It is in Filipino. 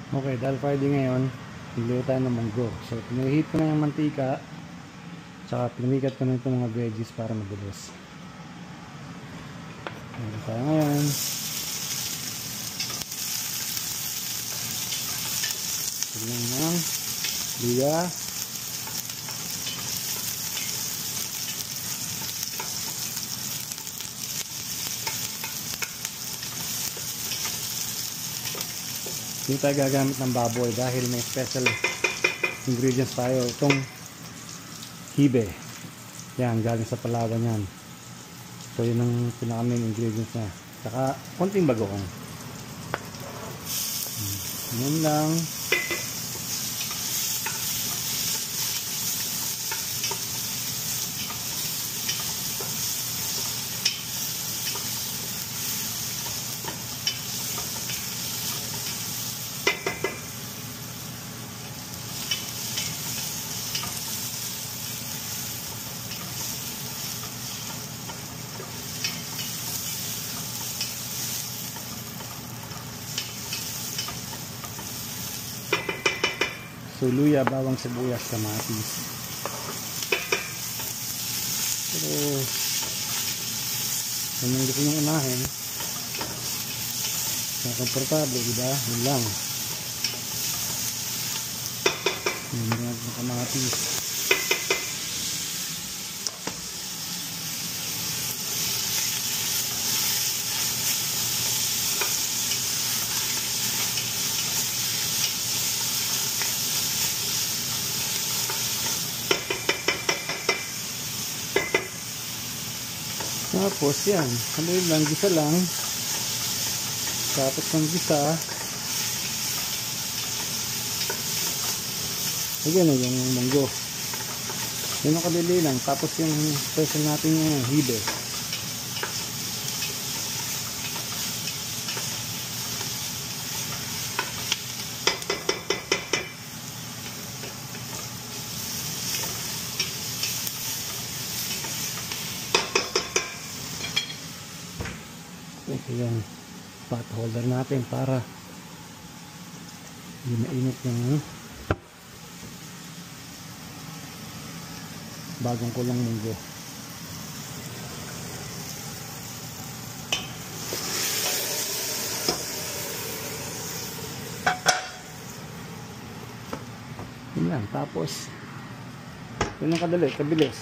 Okay, dahil Friday ngayon, nagluluto tayo ng munggo. So, pinahit ko na yung mantika, tsaka pinamikat ko na itong mga veggies para mabilis. Meron tayo ngayon. Tignan ng luya. Hindi tayo gagamit ng baboy dahil may special ingredients tayo. Itong hibe. Yan, galing sa Palawan yan. So, yun ang pinaka-main ingredients niya. Saka, konting bagoong. Yun lang. So, luya, bawang sibuyas, kamatis. Pero, kung hindi ko yung unahin, komportable, diba? Yun lang. Yun lang yung kamatis. Tapos yan, ano yun lang, gisa lang. Tapos ng gisa, ayan na yung munggo. Yun ang kadili lang. Tapos yung special natin yung hibe. Ito yung pot holder natin para hindi mainit yung bagong kulang munggo. Yun lang. Tapos yun ang kadali, kabilis.